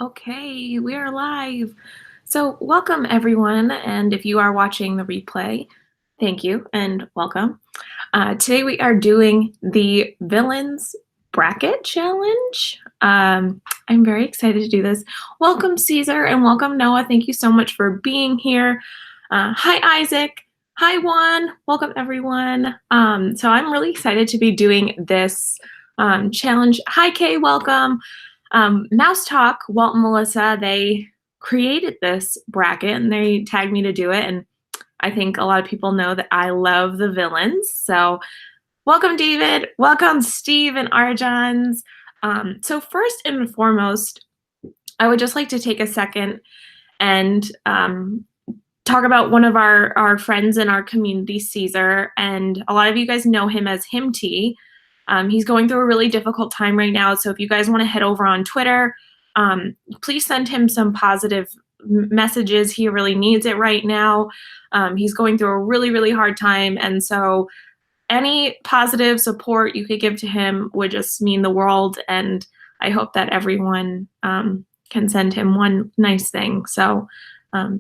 Okay, we are live. So, welcome everyone. And if you are watching the replay, thank you and welcome. Today we are doing the Villains Bracket Challenge. I'm very excited to do this. Welcome, Caesar, and welcome, Noah. Thank you so much for being here. Hi, Isaac. Hi, Juan. Welcome, everyone. So, I'm really excited to be doing this challenge. Hi, Kay. Welcome. Mouse Talk, Walt and Melissa, they created this bracket and they tagged me to do it. And I think a lot of people know that I love the villains. So welcome, David. Welcome, Steve and Arjans. So first and foremost, I would just like to take a second and talk about one of our friends in our community, Caesar. And a lot of you guys know him as Him T. He's going through a really difficult time right now. So if you guys want to head over on Twitter, please send him some positive messages. He really needs it right now. He's going through a really, really hard time. And so any positive support you could give to him would just mean the world. And I hope that everyone can send him one nice thing. So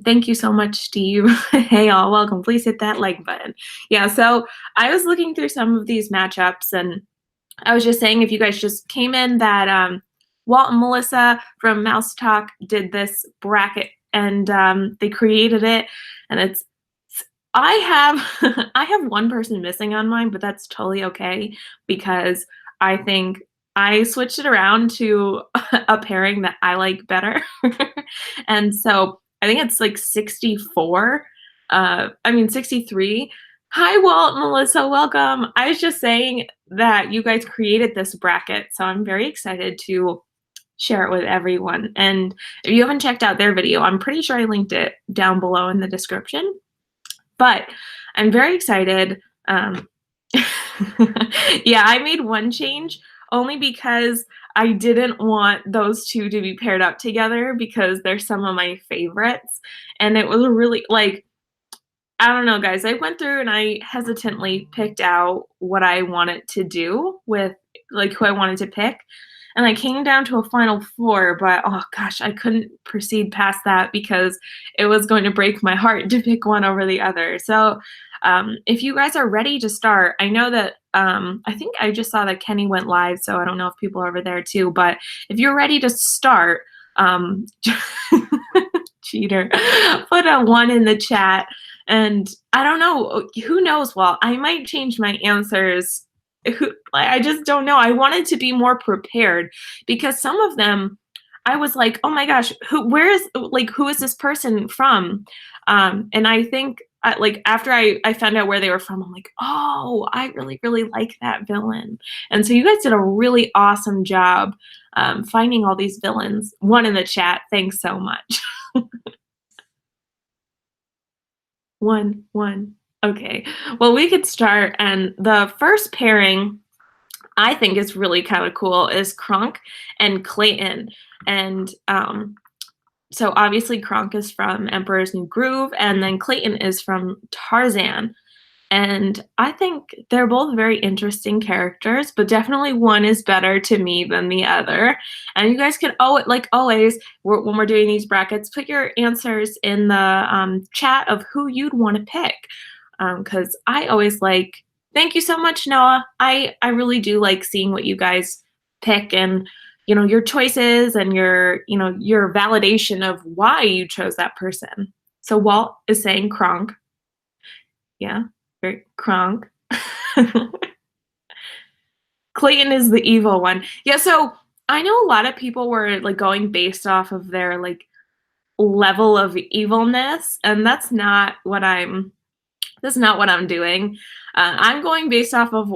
thank you so much, Steve. Hey, all, welcome. Please hit that like button. Yeah, so I was looking through some of these matchups and I was just saying, if you guys just came in, that Walt and Melissa from Mouse Talk did this bracket, and they created it, and it's. I have I have one person missing on mine, but that's totally okay because I think I switched it around to a pairing that I like better, and so I think it's like 64. 63. Hi, Walt, Melissa, welcome. I was just saying that you guys created this bracket, so I'm very excited to share it with everyone. And if you haven't checked out their video, I'm pretty sure I linked it down below in the description. But I'm very excited. Yeah, I made one change only because I didn't want those two to be paired up together because they're some of my favorites. And it was really like, I don't know, guys. I went through and I hesitantly picked out what I wanted to do with like who I wanted to pick. And I came down to a final four, but oh gosh, I couldn't proceed past that because it was going to break my heart to pick one over the other. So if you guys are ready to start, I know that I think I just saw that Kenny went live, so I don't know if people are over there too, but if you're ready to start, cheater, put a 1 in the chat. And I don't know, who knows, Walt, I might change my answers. I just don't know. I wanted to be more prepared because some of them I was like, oh my gosh, who is this person from? And I think like after I found out where they were from, I'm like, oh, I really, really like that villain. And so you guys did a really awesome job finding all these villains. 1 in the chat. Thanks so much. 1. Okay, well, we could start. And the first pairing I think is really kind of cool is Kronk and Clayton. And so obviously Kronk is from Emperor's New Groove, and then Clayton is from Tarzan. And I think they're both very interesting characters, but definitely one is better to me than the other. And you guys can, like always, when we're doing these brackets, put your answers in the chat of who you'd want to pick. Because I always like, thank you so much, Noah. I really do like seeing what you guys pick and, you know, your choices and your validation of why you chose that person. So Walt is saying Kronk. Yeah. Kronk. Clayton is the evil one. Yeah, so I know a lot of people were like going based off of their like level of evilness, and that's not what I'm doing. I'm going based off of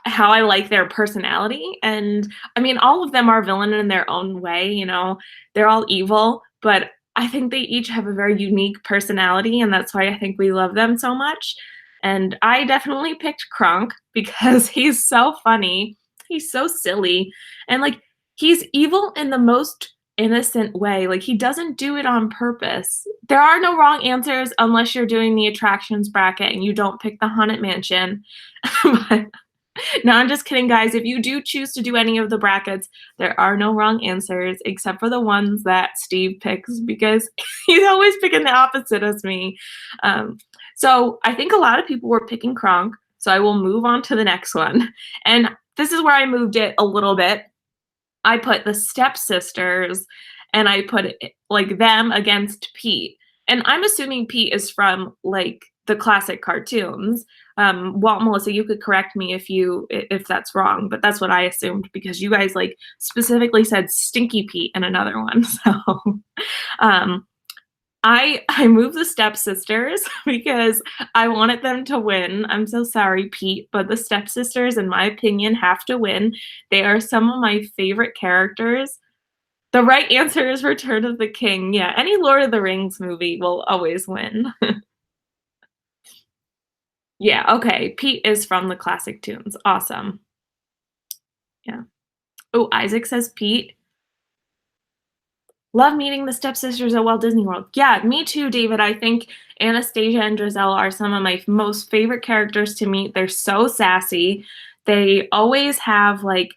how I like their personality. And I mean, all of them are villain in their own way, you know, they're all evil, but I think they each have a very unique personality, and that's why I think we love them so much. And I definitely picked Kronk because he's so funny. He's so silly. And like, he's evil in the most innocent way. Like, he doesn't do it on purpose. There are no wrong answers unless you're doing the attractions bracket and you don't pick the Haunted Mansion. But No, I'm just kidding, guys. If you do choose to do any of the brackets, there are no wrong answers except for the ones that Steve picks because he's always picking the opposite as me. So I think a lot of people were picking Kronk, so I will move on to the next one. And this is where I moved it a little bit. I put the stepsisters and I put it like them against Pete. And I'm assuming Pete is from like the classic cartoons. Walt, Melissa, you could correct me if that's wrong, but that's what I assumed because you guys like specifically said Stinky Pete in another one. So I moved the stepsisters because I wanted them to win. I'm so sorry, Pete, but the stepsisters, in my opinion, have to win. They are some of my favorite characters. The right answer is Return of the King. Yeah, any Lord of the Rings movie will always win. Yeah, okay. Pete is from the classic tunes. Awesome. Yeah. Oh, Isaac says Pete. Love meeting the stepsisters at Walt Disney World. Yeah, me too, David. I think Anastasia and Giselle are some of my most favorite characters to meet. They're so sassy. They always have like,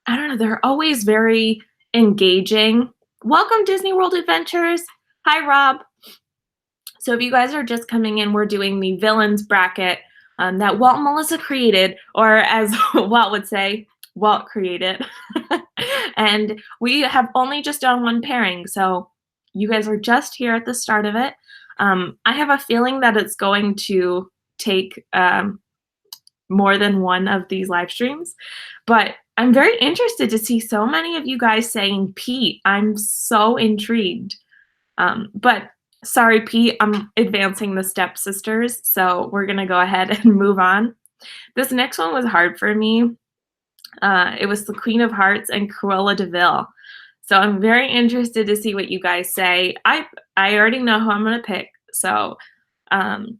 I don't know, they're always very engaging. Welcome, Disney World Adventures. Hi, Rob. So if you guys are just coming in, we're doing the villains bracket that Walt and Melissa created, or as Walt would say, Walt created. And we have only just done one pairing, so you guys are just here at the start of it. I have a feeling that it's going to take more than one of these live streams, but I'm very interested to see so many of you guys saying Pete. I'm so intrigued. But sorry, Pete, I'm advancing the stepsisters, so we're going to go ahead and move on. This next one was hard for me. It was the Queen of Hearts and Cruella de Vil. So I'm very interested to see what you guys say. I already know who I'm going to pick, so I'm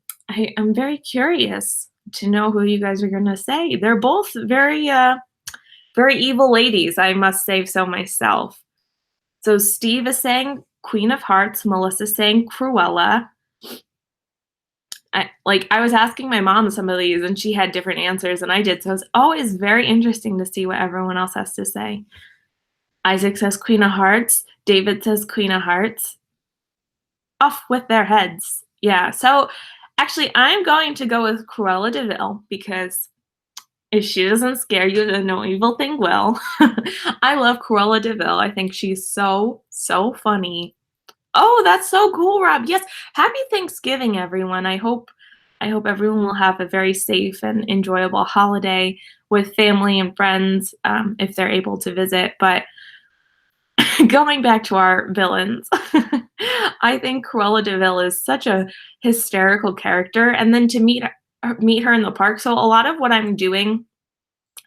very curious to know who you guys are going to say. They're both very, very evil ladies, I must say so myself. So Steve is saying Queen of Hearts, Melissa saying Cruella. I was asking my mom some of these and she had different answers and I did. So it's always very interesting to see what everyone else has to say. Isaac says Queen of Hearts. David says Queen of Hearts. Off with their heads. Yeah, so actually I'm going to go with Cruella de Vil because if she doesn't scare you, then no evil thing will. I love Cruella de Vil. I think she's so, so funny. Oh, that's so cool, Rob. Yes, happy Thanksgiving, everyone. I hope everyone will have a very safe and enjoyable holiday with family and friends if they're able to visit. But going back to our villains, I think Cruella de Vil is such a hysterical character. And then to meet her in the park. So a lot of what I'm doing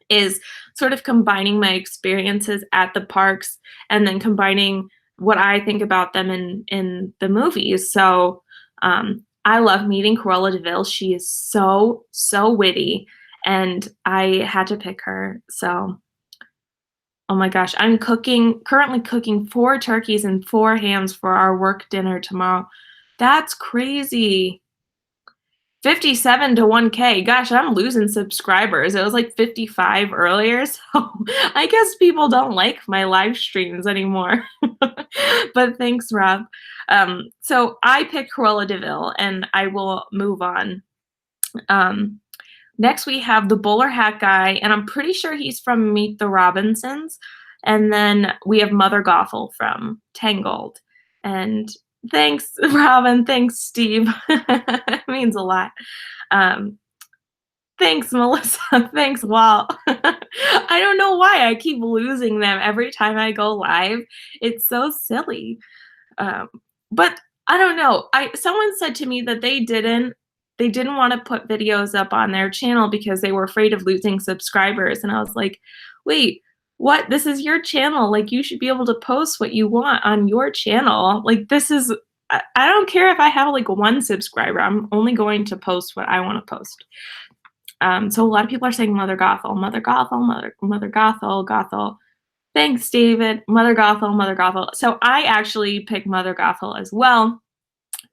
is sort of combining my experiences at the parks and then combining what I think about them in the movies. So I love meeting Cruella de Vil. She is so, so witty, and I had to pick her. So, oh my gosh, I'm currently cooking 4 turkeys and 4 hams for our work dinner tomorrow. That's crazy. 57 to 1K. Gosh, I'm losing subscribers. It was like 55 earlier, so I guess people don't like my live streams anymore. But thanks, Rob. So I picked Cruella de Vil, and I will move on. Next, we have the bowler hat guy, and I'm pretty sure he's from Meet the Robinsons. And then we have Mother Gothel from Tangled. And thanks, Robin. Thanks, Steve. It means a lot. Thanks, Melissa. Thanks, Walt. I don't know why I keep losing them every time I go live. It's so silly. But I don't know. Someone said to me that they didn't want to put videos up on their channel because they were afraid of losing subscribers. And I was like, wait, what? This is your channel. Like, you should be able to post what you want on your channel. Like, I don't care if I have like 1 subscriber. I'm only going to post what I want to post. So a lot of people are saying Mother Gothel, Mother Gothel, Mother Gothel, Gothel. Thanks, David. Mother Gothel, Mother Gothel. So I actually picked Mother Gothel as well.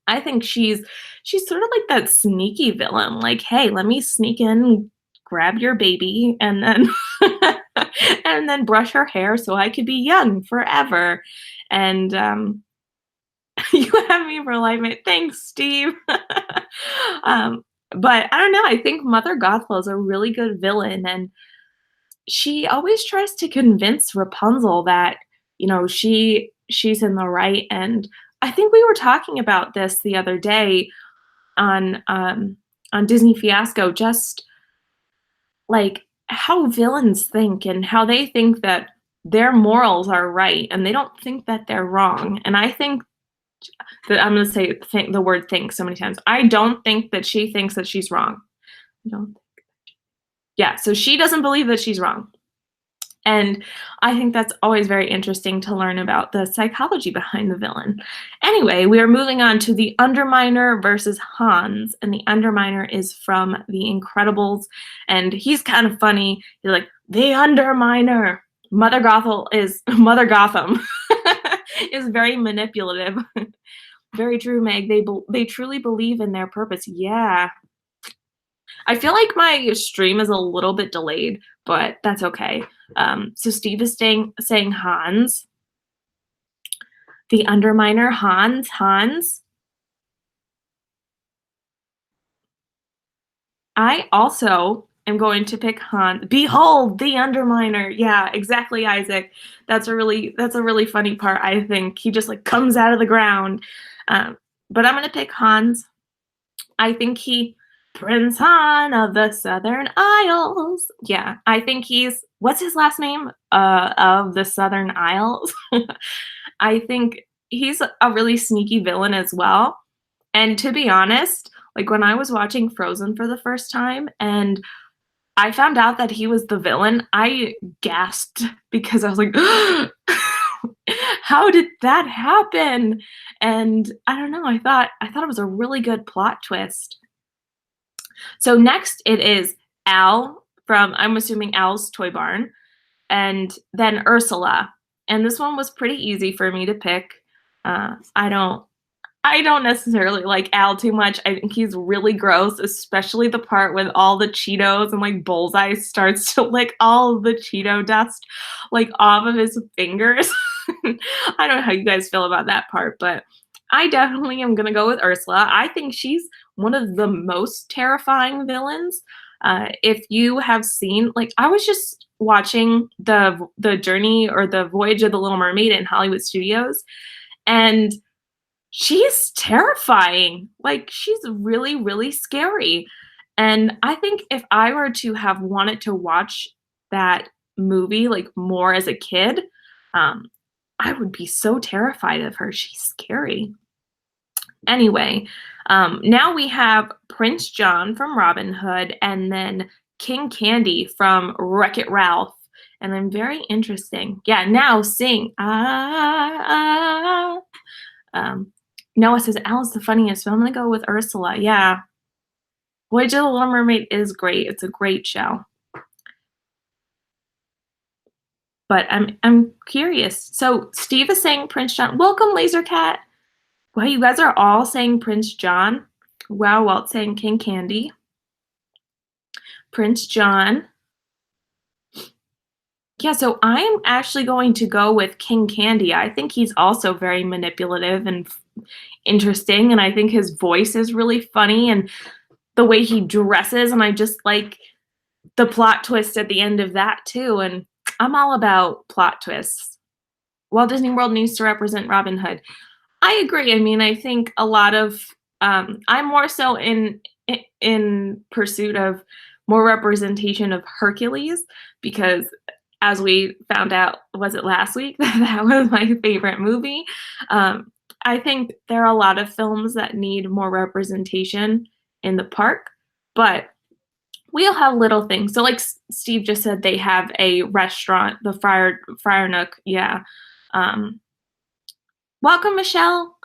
I think she's sort of like that sneaky villain. Like, hey, let me sneak in, grab your baby and then and then brush her hair so I could be young forever. And you have me for life, mate. Thanks, Steve. um, but I don't know. I think Mother Gothel is a really good villain, and she always tries to convince Rapunzel that she's in the right. And I think we were talking about this the other day on Disney Fiasco, just like how villains think and how they think that their morals are right and they don't think that they're wrong. And I think that I'm going to say the word think so many times. I don't think that she thinks that she's wrong. I don't. Yeah, so she doesn't believe that she's wrong. And I think that's always very interesting to learn about the psychology behind the villain. Anyway, we are moving on to the Underminer versus Hans. And the Underminer is from The Incredibles. And he's kind of funny. He's like, the Underminer. Mother Gothel is, Mother Gotham is very manipulative. Very true, Meg. They truly believe in their purpose. Yeah. I feel like my stream is a little bit delayed, but that's okay. So Steve is saying Hans. The Underminer, Hans. I also am going to pick Hans. Behold, the Underminer. Yeah, exactly, Isaac. That's a really funny part, I think. He just like comes out of the ground. But I'm gonna pick Hans. I think Prince Han of the Southern Isles. Yeah, I think what's his last name? Of the Southern Isles. I think he's a really sneaky villain as well. And to be honest, like when I was watching Frozen for the first time and I found out that he was the villain, I gasped because I was like, how did that happen? And I don't know, I thought it was a really good plot twist. So next it is Al from, I'm assuming Al's Toy Barn, and then Ursula. And this one was pretty easy for me to pick. I don't necessarily like Al too much. I think he's really gross, especially the part with all the Cheetos and like Bullseye starts to lick all of the Cheeto dust like off of his fingers. I don't know how you guys feel about that part, but I definitely am gonna go with Ursula. I think she's one of the most terrifying villains. If you have seen, like, I was just watching the journey or the Voyage of the Little Mermaid in Hollywood Studios, and she's terrifying. Like, she's really, really scary. And I think if I were to have wanted to watch that movie like more as a kid, I would be so terrified of her. She's scary. Anyway, now we have Prince John from Robin Hood and then King Candy from Wreck-It Ralph. And I'm very interesting. Yeah, now sing. Noah says Al's the funniest, but I'm going to go with Ursula. Yeah. Voyage of the Little Mermaid is great. It's a great show. But I'm curious. So Steve is saying Prince John. Welcome, Lasercat. Wow, you guys are all saying Prince John. Wow, Walt's saying King Candy. Prince John. Yeah, so I'm actually going to go with King Candy. I think he's also very manipulative and interesting, and I think his voice is really funny and the way he dresses, and I just like the plot twist at the end of that too, and I'm all about plot twists. Walt Disney World needs to represent Robin Hood. I agree. I mean, I think a lot of I'm more so in pursuit of more representation of Hercules, because as we found out, was it last week, that was my favorite movie. I think there are a lot of films that need more representation in the park, but we all have little things. So like Steve just said, they have a restaurant, the Friar Nook. Yeah. Welcome, Michelle.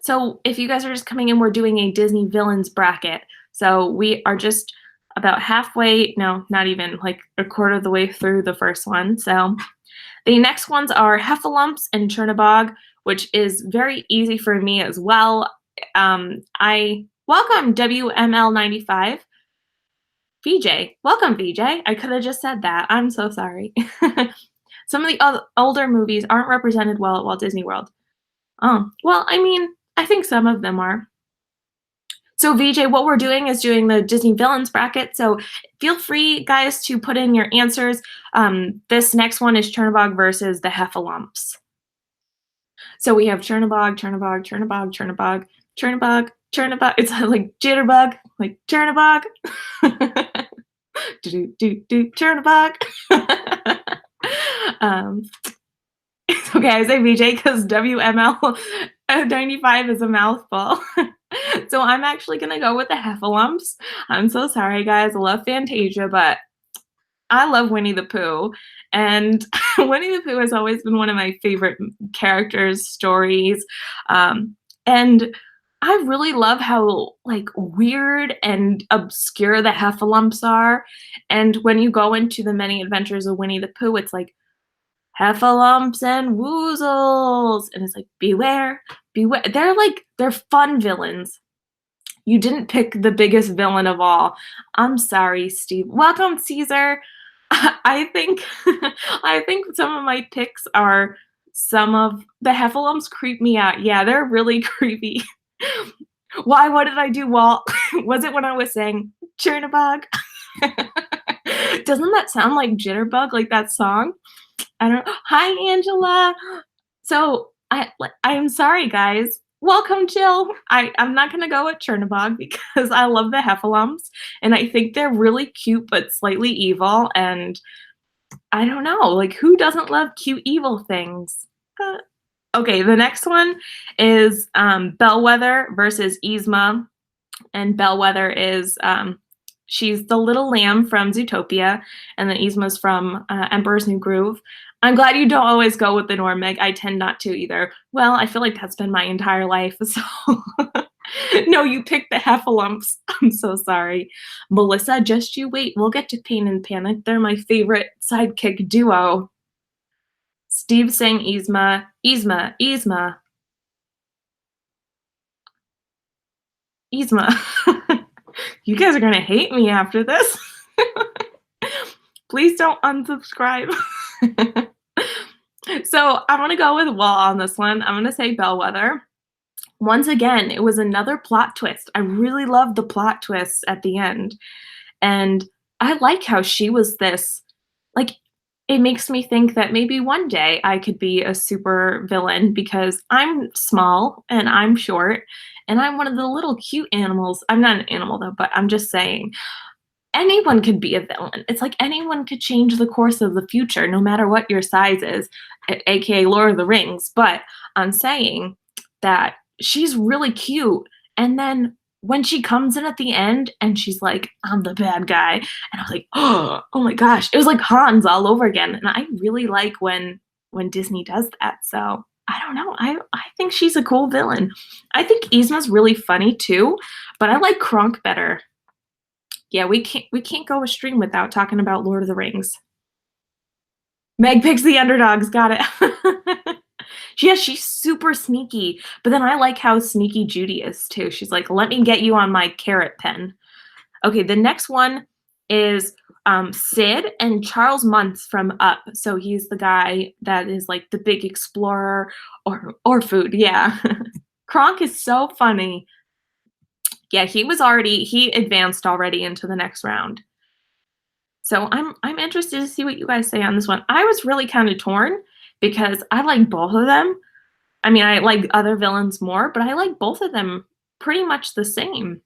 So if you guys are just coming in, we're doing a Disney villains bracket. So we are just about halfway, no, not even, like a quarter of the way through the first one. So the next ones are Heffalumps and Chernabog, which is very easy for me as well. I welcome WML95. VJ. Welcome, VJ. I could have just said that. I'm so sorry. Some of the older movies aren't represented well at Walt Disney World. Oh, well, I mean, I think some of them are. So VJ, what we're doing is doing the Disney villains bracket. So feel free, guys, to put in your answers. This next one is Chernabog versus the Heffalumps. So we have Chernabog, Chernabog, Chernabog, Chernabog, Chernabog, Chernabog. It's like Jitterbug, like Chernabog. do Chernabog. It's okay, I say VJ because WML 95 is a mouthful. So I'm actually gonna go with the Heffalumps. I'm so sorry, guys. I love Fantasia, but I love Winnie the Pooh, and Winnie the Pooh has always been one of my favorite characters, stories, and I really love how, like, weird and obscure the Heffalumps are, and when you go into the Many Adventures of Winnie the Pooh, it's like, Heffalumps and Woozles, and it's like, beware, beware. They're fun villains. You didn't pick the biggest villain of all. I'm sorry, Steve. Welcome, Caesar. I think I think some of my picks are some of the Heffalumps creep me out. Yeah, they're really creepy. Why? What did I do, Walt? Was it when I was saying Chernabog? Doesn't that sound like Jitterbug, like that song? I don't. Hi, Angela. So I'm sorry, guys. Welcome, Jill. I'm not gonna go with Chernabog because I love the Heffalumps and I think they're really cute but slightly evil. And I don't know, like who doesn't love cute evil things? Okay, the next one is Bellwether versus Yzma, and Bellwether is she's the little lamb from Zootopia, and then Yzma's from Emperor's New Groove. I'm glad you don't always go with the norm, Meg. I tend not to either. Well, I feel like that's been my entire life, so no, you picked the Heffalumps. I'm so sorry. Melissa, just you wait. We'll get to Pain and Panic. They're my favorite sidekick duo. Steve saying Yzma, Yzma, Yzma. Yzma. You guys are gonna hate me after this. Please don't unsubscribe. So I'm gonna go with Wall on this one. I'm gonna say Bellwether. Once again, it was another plot twist. I really loved the plot twists at the end. And I like how she was this, like, it makes me think that maybe one day I could be a super villain because I'm small and I'm short and I'm one of the little cute animals. I'm not an animal though, but I'm just saying anyone could be a villain. It's like anyone could change the course of the future, no matter what your size is, aka Lord of the Rings. But I'm saying that she's really cute. And then when she comes in at the end and she's like, I'm the bad guy. And I was like, oh my gosh. It was like Hans all over again. And I really like when Disney does that. So I don't know. I think she's a cool villain. I think Yzma's really funny too, but I like Kronk better. Yeah, we can't go a stream without talking about Lord of the Rings. Meg picks the underdogs, got it. Yeah, she's super sneaky, but then I like how sneaky Judy is too. She's like, let me get you on my carrot pen. Okay, the next one is Sid and Charles Muntz from Up. So he's the guy that is like the big explorer or food, yeah. Kronk is so funny. Yeah, he advanced already into the next round. So I'm interested to see what you guys say on this one. I was really kind of torn because I like both of them. I mean, I like other villains more, but I like both of them pretty much the same.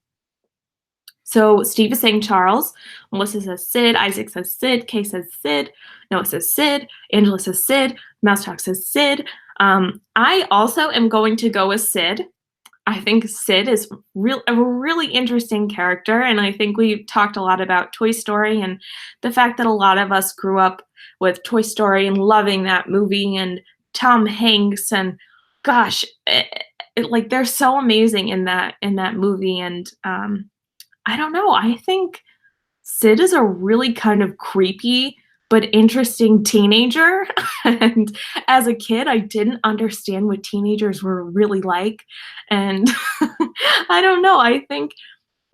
So Steve is saying Charles, Melissa says Sid, Isaac says Sid, Kay says Sid, Noah says Sid, Angela says Sid, Mouse Talk says Sid. I also am going to go with Sid. I think Sid is a really interesting character, and I think we've talked a lot about Toy Story and the fact that a lot of us grew up with Toy Story and loving that movie and Tom Hanks, and gosh, like they're so amazing in that movie. And I don't know, I think Sid is a really kind of creepy but interesting teenager. And as a kid, I didn't understand what teenagers were really like. And I don't know, I think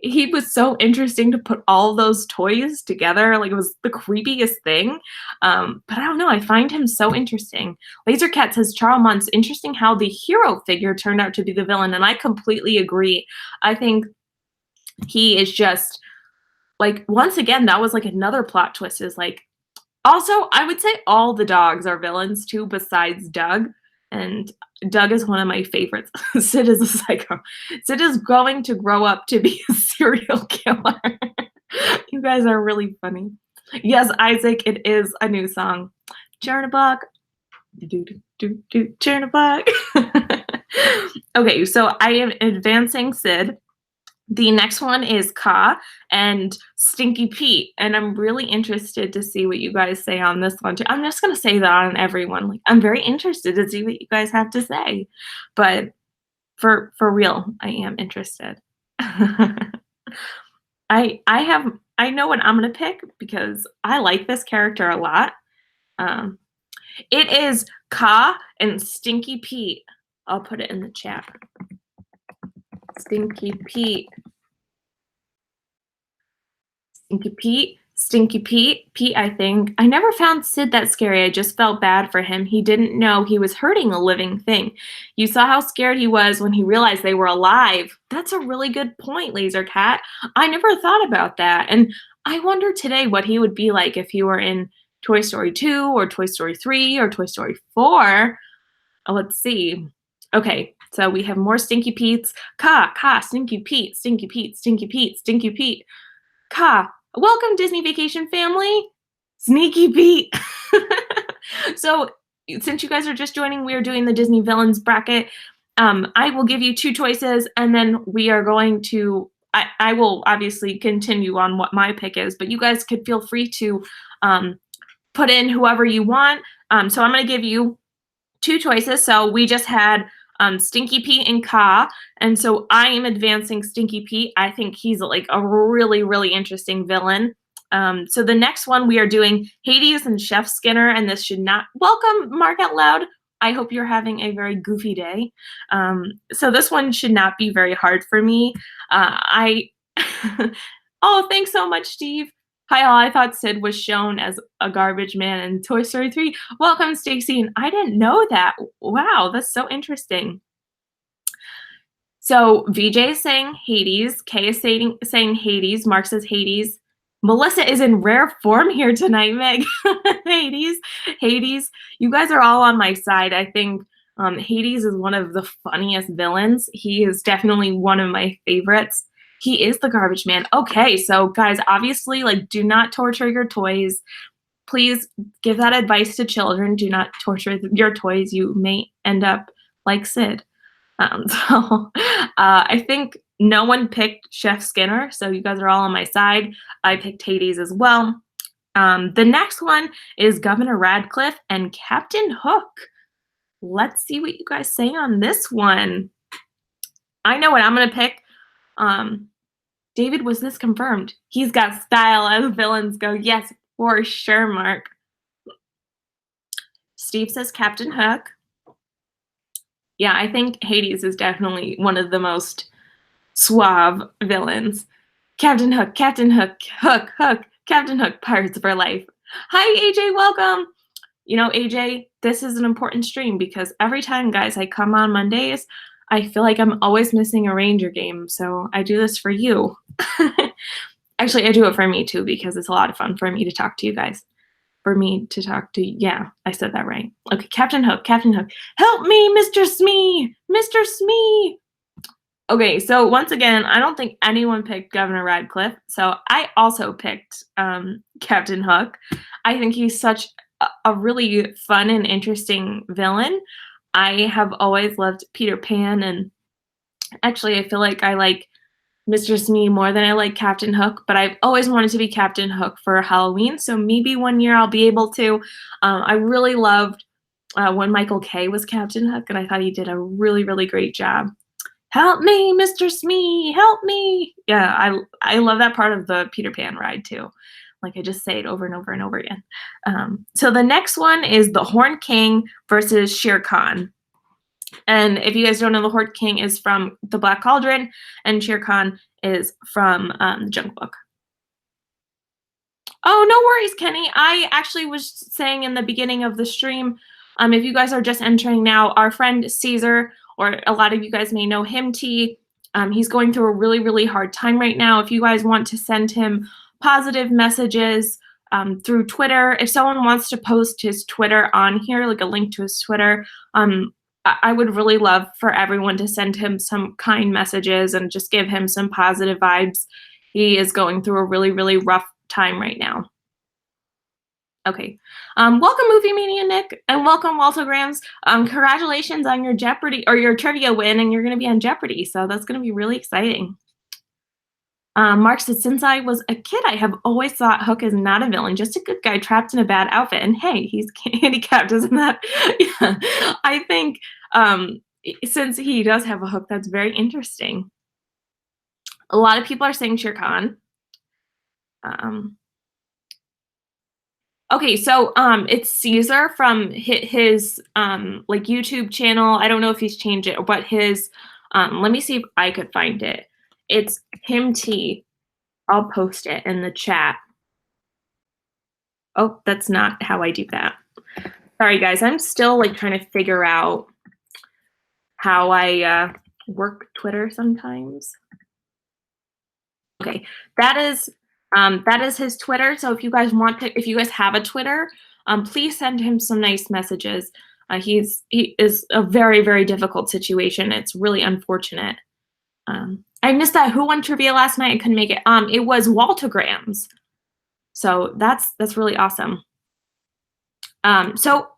he was so interesting to put all those toys together. Like, it was the creepiest thing. But I don't know. I find him so interesting. Lasercat says, Charlemont's interesting how the hero figure turned out to be the villain. And I completely agree. I think he is just, like, once again, that was like another plot twist is like, also, I would say all the dogs are villains too, besides Doug. And Doug is one of my favorites. Sid is a psycho. Sid is going to grow up to be a serial killer. You guys are really funny. Yes, Isaac, it is a new song. Chernabog. Chernabog. Okay, so I am advancing Sid. The next one is Ka and Stinky Pete, and I'm really interested to see what you guys say on this one too. I'm just gonna say that on everyone. Like, I'm very interested to see what you guys have to say, but for real, I am interested. I know what I'm gonna pick because I like this character a lot. It is Ka and Stinky Pete. I'll put it in the chat. Stinky Pete. Stinky Pete. Stinky Pete. Pete, I think. I never found Sid that scary. I just felt bad for him. He didn't know he was hurting a living thing. You saw how scared he was when he realized they were alive. That's a really good point, Lasercat. I never thought about that. And I wonder today what he would be like if he were in Toy Story 2 or Toy Story 3 or Toy Story 4. Let's see. Okay, so we have more Stinky Pete's. Ka, Stinky Pete, Stinky Pete, Stinky Pete, Stinky Pete. Ka, welcome Disney Vacation family. Sneaky Pete. So since you guys are just joining, we are doing the Disney villains bracket. I will give you 2 choices, and then we are going to, I will obviously continue on what my pick is, but you guys could feel free to put in whoever you want. So I'm going to give you 2 choices. So we just had Stinky Pete and Ka, and so I am advancing Stinky Pete. I think he's like a really, really interesting villain. So the next one we are doing Hades and Chef Skinner, and this should not, welcome Mark Out Loud. I hope you're having a very goofy day. So this one should not be very hard for me. Oh, thanks so much, Steve. Hi all, I thought Sid was shown as a garbage man in Toy Story 3. Welcome, Stacy, and I didn't know that. Wow, that's so interesting. So VJ is saying Hades, Kay is saying Hades, Mark says Hades. Melissa is in rare form here tonight, Meg. Hades. You guys are all on my side. I think Hades is one of the funniest villains. He is definitely one of my favorites. He is the garbage man. Okay, so guys, obviously, like, do not torture your toys. Please give that advice to children. Do not torture your toys. You may end up like Sid. I think no one picked Chef Skinner, so you guys are all on my side. I picked Hades as well. The next one is Governor Radcliffe and Captain Hook. Let's see what you guys say on this one. I know what I'm going to pick. David, was this confirmed? He's got style as villains go. Yes, for sure, Mark. Steve says Captain Hook. Yeah, I think Hades is definitely one of the most suave villains. Captain Hook, Captain Hook, Hook, Hook, Captain Hook, Pirates for Life. Hi, AJ, welcome. You know, AJ, this is an important stream because every time, guys, I come on Mondays, I feel like I'm always missing a Ranger game, so I do this for you. Actually, I do it for me too because it's a lot of fun for me to talk to you guys. For me to talk to, yeah, I said that right. Okay, Captain Hook, Captain Hook. Help me, Mr. Smee! Mr. Smee! Okay, so once again, I don't think anyone picked Governor Radcliffe, so I also picked Captain Hook. I think he's such a really fun and interesting villain. I have always loved Peter Pan, and actually I feel like I like Mr. Smee more than I like Captain Hook, but I've always wanted to be Captain Hook for Halloween, so maybe one year I'll be able to. I really loved when Michael Kay was Captain Hook, and I thought he did a really, really great job. Help me, Mr. Smee, help me. Yeah, I love that part of the Peter Pan ride too. Like, I just say it over and over and over again. So the next one is the Horn King versus Shere Khan. And if you guys don't know, the Horn King is from the Black Cauldron, and Shere Khan is from the Junk Book. Oh, no worries, Kenny. I actually was saying in the beginning of the stream, if you guys are just entering now, our friend Caesar, or a lot of you guys may know him, he's going through a really, really hard time right now. If you guys want to send him positive messages through Twitter, if someone wants to post his Twitter on here, like a link to his Twitter, I would really love for everyone to send him some kind messages and just give him some positive vibes. He is going through a really, really rough time right now. Okay. Welcome, Movie Mania Nick, and welcome, Waltograms. Congratulations on your Jeopardy or your trivia win, and you're going to be on Jeopardy, so that's going to be really exciting. Mark said, since I was a kid, I have always thought Hook is not a villain, just a good guy trapped in a bad outfit. And hey, he's handicapped, isn't that? Yeah. I think since he does have a hook, that's very interesting. A lot of people are saying Shere Khan. Okay, so it's Caesar from his like YouTube channel. I don't know if he's changed it, but his let me see if I could find it. It's him T. I'll post it in the chat. Oh, that's not how I do that. Sorry guys, I'm still like trying to figure out how I work Twitter sometimes. Okay, that is his Twitter. So if you guys if you guys have a Twitter, please send him some nice messages. He is a very, very difficult situation. It's really unfortunate. I missed that Who Won trivia last night. I couldn't make it. It was Waltograms. So that's really awesome. So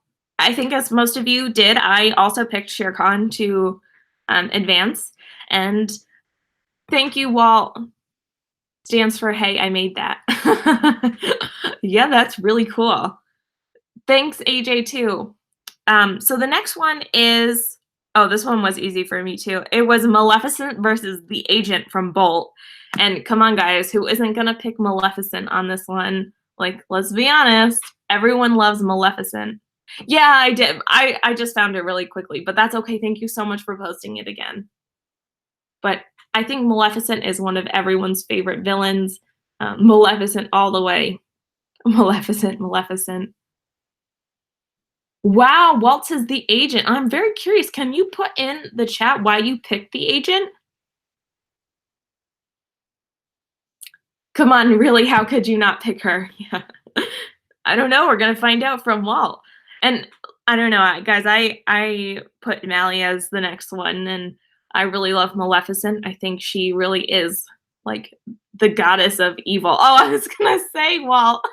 I think as most of you did, I also picked Shere Khan to advance. And thank you, Walt. Stands for, hey, I made that. Yeah, that's really cool. Thanks, AJ, too. So the next one is, oh, this one was easy for me, too. It was Maleficent versus the Agent from Bolt. And come on, guys, who isn't going to pick Maleficent on this one? Like, let's be honest, everyone loves Maleficent. Yeah, I did. I just found it really quickly, but that's okay. Thank you so much for posting it again. But I think Maleficent is one of everyone's favorite villains. Maleficent all the way. Maleficent, Maleficent. Wow, Walt says the Agent. I'm very curious. Can you put in the chat why you picked the Agent? Come on, really? How could you not pick her? Yeah. I don't know. We're going to find out from Walt. And I don't know, guys. I put Mally as the next one, and I really love Maleficent. I think she really is like the goddess of evil. Oh, I was gonna say, Walt.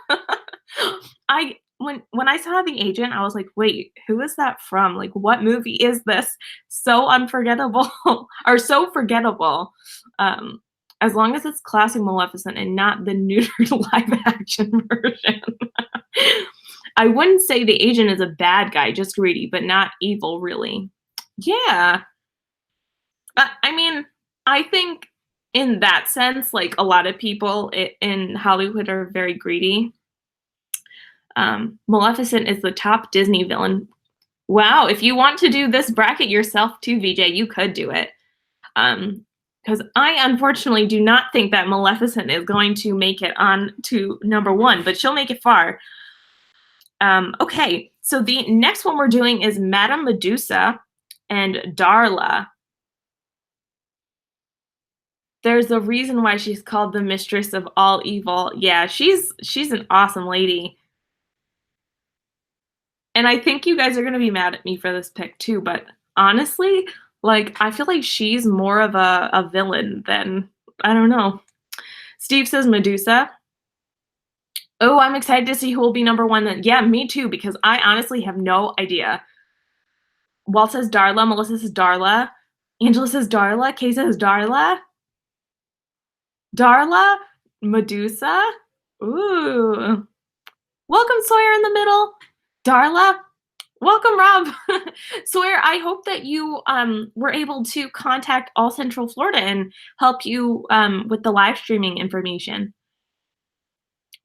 When I saw the Agent, I was like, wait, who is that from? Like, what movie is this? So unforgettable, or so forgettable. As long as it's classic Maleficent and not the neutered live action version. I wouldn't say the Agent is a bad guy, just greedy, but not evil, really. Yeah. I mean, I think in that sense, like a lot of people in Hollywood are very greedy. Maleficent is the top Disney villain. Wow, if you want to do this bracket yourself too, VJ, you could do it. Because I unfortunately do not think that Maleficent is going to make it on to #1, but she'll make it far. Okay, so the next one we're doing is Madame Medusa and Darla. There's a reason why she's called the mistress of all evil. Yeah, she's an awesome lady. And I think you guys are going to be mad at me for this pick too, but honestly, like, I feel like she's more of a villain than, I don't know. Steve says Medusa. Oh, I'm excited to see who will be #1 then. Yeah, me too, because I honestly have no idea. Walt says Darla, Melissa says Darla, Angela says Darla, Kay says Darla. Darla? Medusa? Ooh. Welcome, Sawyer in the middle. Darla? Welcome, Rob. Sawyer, I hope that you were able to contact All Central Florida and help you with the live streaming information.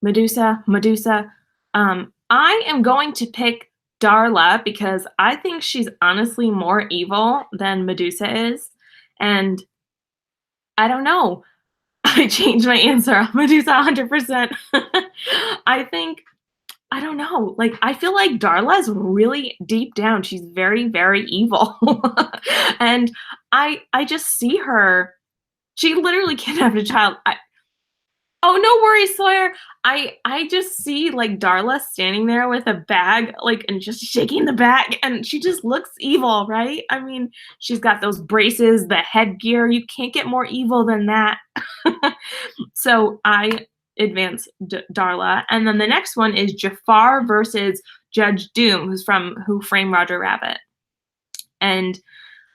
Medusa, Medusa. I am going to pick Darla because I think she's honestly more evil than Medusa is. And I don't know. I changed my answer. Medusa 100%. I don't know. Like, I feel like Darla's really deep down. She's very, very evil. And I just see her. She literally kidnapped a child. Oh, no worries, Sawyer. I just see like Darla standing there with a bag, like, and just shaking the bag, and she just looks evil, right? I mean, she's got those braces, the headgear. You can't get more evil than that. So I advance Darla, and then the next one is Jafar versus Judge Doom, who's from Who Framed Roger Rabbit. And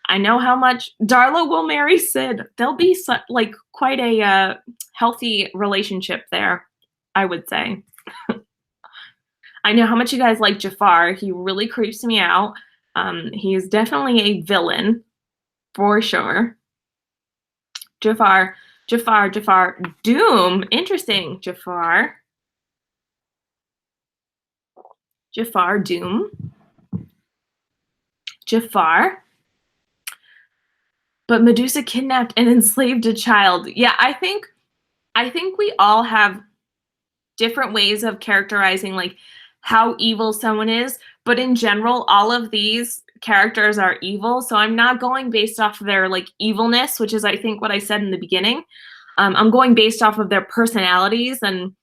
I know how much Darla will marry Sid. There'll be like quite a healthy relationship there, I would say. I know how much you guys like Jafar. He really creeps me out. He is definitely a villain, for sure. Jafar. Doom. Interesting. Jafar, Doom. Jafar. But Medusa kidnapped and enslaved a child. Yeah, I think we all have different ways of characterizing like how evil someone is, but in general, all of these characters are evil. So I'm not going based off of their like evilness, which is I think what I said in the beginning. I'm going based off of their personalities and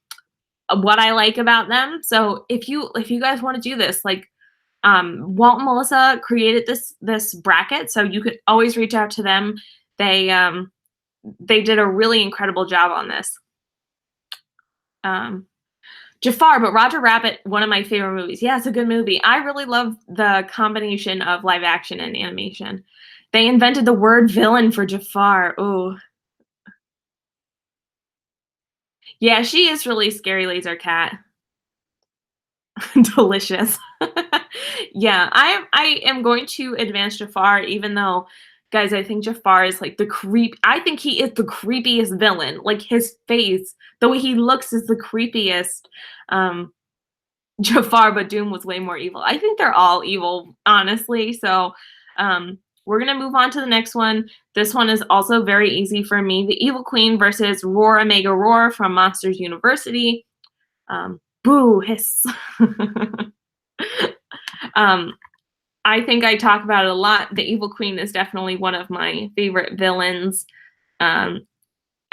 what I like about them. So if you guys want to do this, like Walt and Melissa created this bracket, so you could always reach out to them. They did a really incredible job on this. Jafar, but Roger Rabbit, one of my favorite movies. Yeah, it's a good movie. I really love the combination of live action and animation. They invented the word villain for Jafar. Ooh. Yeah, she is really scary, Laser Cat. Delicious. Yeah, I am going to advance Jafar, even though, guys, I think Jafar is like I think he is the creepiest villain. Like his face, the way he looks is the creepiest. Jafar, but Doom was way more evil. I think they're all evil, honestly. So we're gonna move on to the next one. This one is also very easy for me. The Evil Queen versus Roar Omega Roar from Monsters University. Boo, hiss. I think I talk about it a lot. The Evil Queen is definitely one of my favorite villains. I'm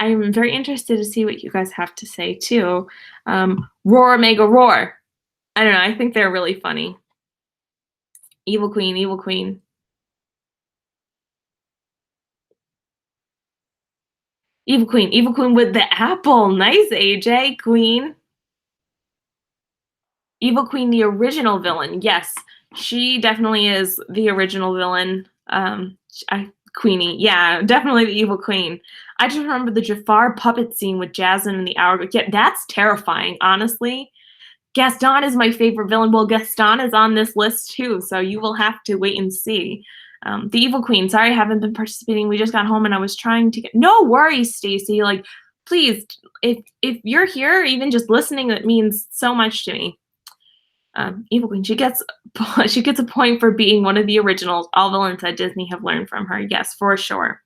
very interested to see what you guys have to say too. Roar Omega Roar. I don't know. I think they're really funny. Evil Queen, Evil Queen. Evil Queen with the apple. Nice, AJ. Queen. Evil Queen, the original villain. Yes, she definitely is the original villain. Queenie. Yeah, definitely the Evil Queen. I just remember the Jafar puppet scene with Jasmine and the hourglass. Yeah, that's terrifying, honestly. Gaston is my favorite villain. Well, Gaston is on this list too, so you will have to wait and see. The Evil Queen. Sorry, I haven't been participating. We just got home and I was trying to get. No worries, Stacy. Like, please, if you're here, even just listening, that means so much to me. Evil Queen. She gets a point for being one of the originals. All villains at Disney have learned from her. Yes, for sure.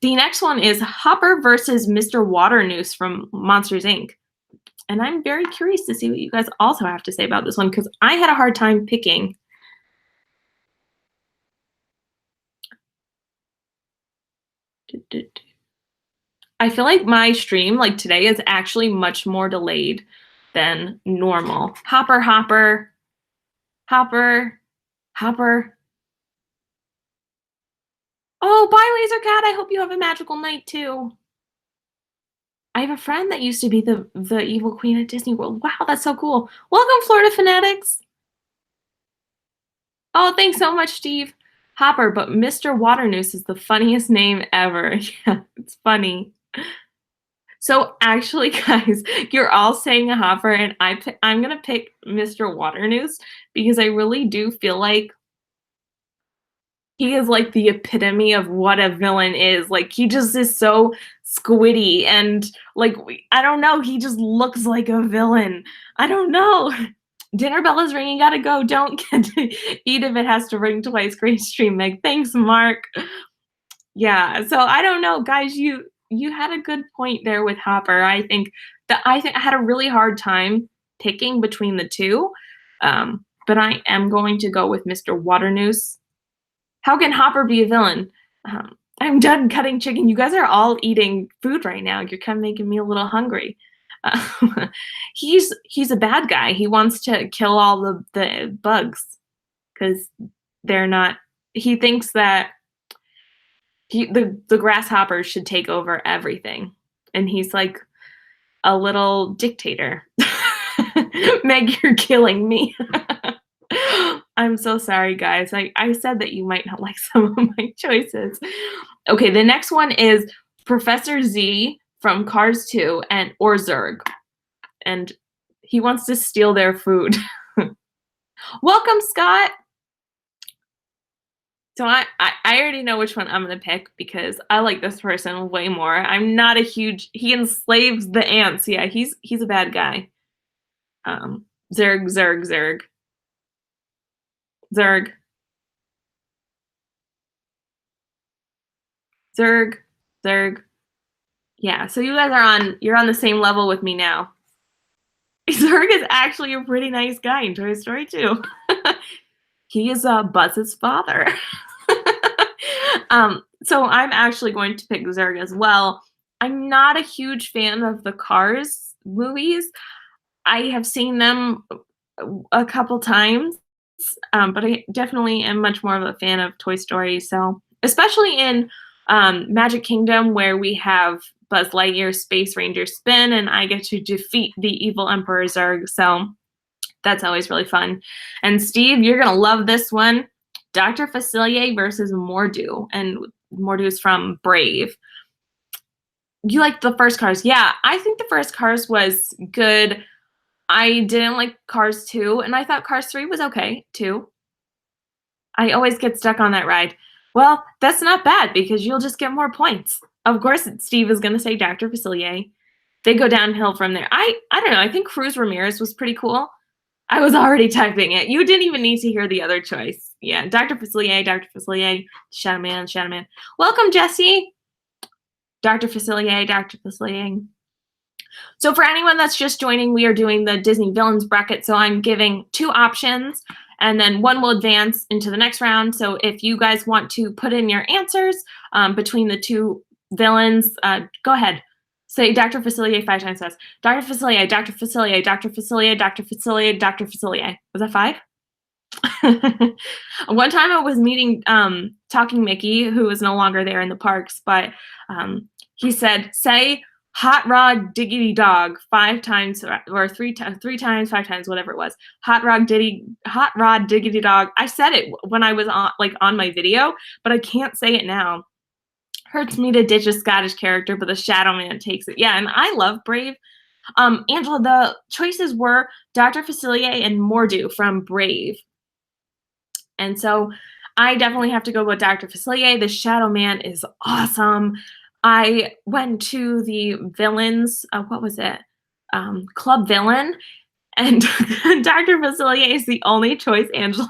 The next one is Hopper versus Mr. Waternoose from Monsters, Inc. And I'm very curious to see what you guys also have to say about this one because I had a hard time picking. I feel like my stream, like today, is actually much more delayed than normal. Hopper, Hopper, Hopper, Hopper. Oh, bye, Laser Cat. I hope you have a magical night too. I have a friend that used to be the Evil Queen at Disney World. Wow, that's so cool. Welcome, Florida Fanatics. Oh, thanks so much, Steve. Hopper, but Mr. Waternoose is the funniest name ever. Yeah, it's funny. So actually, guys, you're all saying a Hopper, and I'm gonna pick Mr. Waternoose because I really do feel like he is like the epitome of what a villain is. Like he just is so squiddy and like I don't know, he just looks like a villain. I don't know. Dinner bell is ringing, gotta go. Don't get to eat if it has to ring twice. Great stream, Meg. Thanks, Mark. Yeah, so I don't know, guys. you had a good point there with Hopper. I had a really hard time picking between the two, but I am going to go with Mr. Waternoose. How can Hopper be a villain? I'm done cutting chicken. You guys are all eating food right now. You're kind of making me a little hungry. Uh, he's a bad guy. He wants to kill all the bugs because they're not. He thinks that the grasshoppers should take over everything, and he's like a little dictator. Meg, you're killing me. I'm so sorry, guys. I said that you might not like some of my choices. Okay, the next one is Professor Z from Cars 2 or Zurg. And he wants to steal their food. Welcome, Scott. So I already know which one I'm going to pick because I like this person way more. I'm not a huge... He enslaves the ants. Yeah, he's a bad guy. Zurg, Zurg, Zurg. Zurg. Zurg. Zurg. Yeah, so you guys you're on the same level with me now. Zurg is actually a pretty nice guy in Toy Story 2. He is Buzz's father. So I'm actually going to pick Zurg as well. I'm not a huge fan of the Cars movies. I have seen them a couple times, but I definitely am much more of a fan of Toy Story. So especially in Magic Kingdom, where we have Buzz Lightyear's Space Ranger spin, and I get to defeat the evil Emperor Zurg. So that's always really fun. And Steve, you're gonna love this one. Dr. Facilier versus Mordu, and Mordu's from Brave. You liked the first Cars. Yeah, I think the first Cars was good. I didn't like Cars 2, and I thought Cars 3 was okay, too. I always get stuck on that ride. Well, that's not bad, because you'll just get more points. Of course, Steve is going to say Dr. Facilier. They go downhill from there. I don't know. I think Cruz Ramirez was pretty cool. I was already typing it. You didn't even need to hear the other choice. Yeah, Dr. Facilier, Dr. Facilier, Shadow Man, Shadow Man. Welcome, Jesse. Dr. Facilier, Dr. Facilier. So for anyone that's just joining, we are doing the Disney Villains bracket. So I'm giving 2 options, and then one will advance into the next round. So if you guys want to put in your answers between the 2 villains, go ahead. Say Dr. Facilier 5 times fast. Dr. Facilier, Dr. Facilier, Dr. Facilier, Dr. Facilier, Dr. Facilier. Was that 5? One time I was meeting Talking Mickey, who is no longer there in the parks, but he said, say Hot Rod Diggity Dog 5 times or 3 times, 5 times, whatever it was. Hot Rod Diggity Dog. I said it when I was on my video, but I can't say it now. Hurts me to ditch a Scottish character, but the Shadow Man takes it. Yeah, and I love Brave. Angela, the choices were Dr. Facilier and Mordu from Brave. And so I definitely have to go with Dr. Facilier. The Shadow Man is awesome. I went to the villains, what was it? Club Villain. And Dr. Facilier is the only choice, Angela.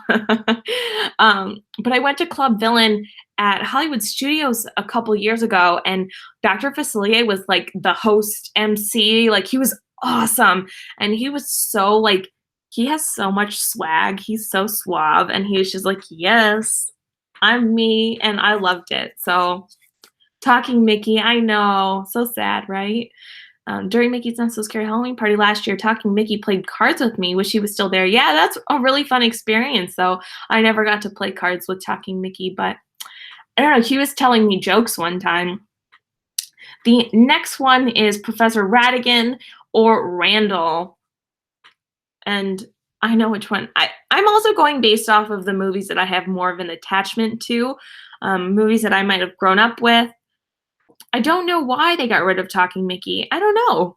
But I went to Club Villain at Hollywood Studios a couple years ago, and Dr. Facilier was like the host MC. Like, he was awesome. And he was so like, he has so much swag. He's so suave. And he was just like, yes, I'm me. And I loved it. So Talking Mickey, I know. So sad, right? During Mickey's Not So Scary Halloween party last year, Talking Mickey played cards with me. Wish he was still there. Yeah, that's a really fun experience, though. I never got to play cards with Talking Mickey, but I don't know. He was telling me jokes one time. The next one is Professor Ratigan or Randall. And I know which one. I'm also going based off of the movies that I have more of an attachment to, movies that I might have grown up with. I don't know why they got rid of Talking Mickey. I don't know.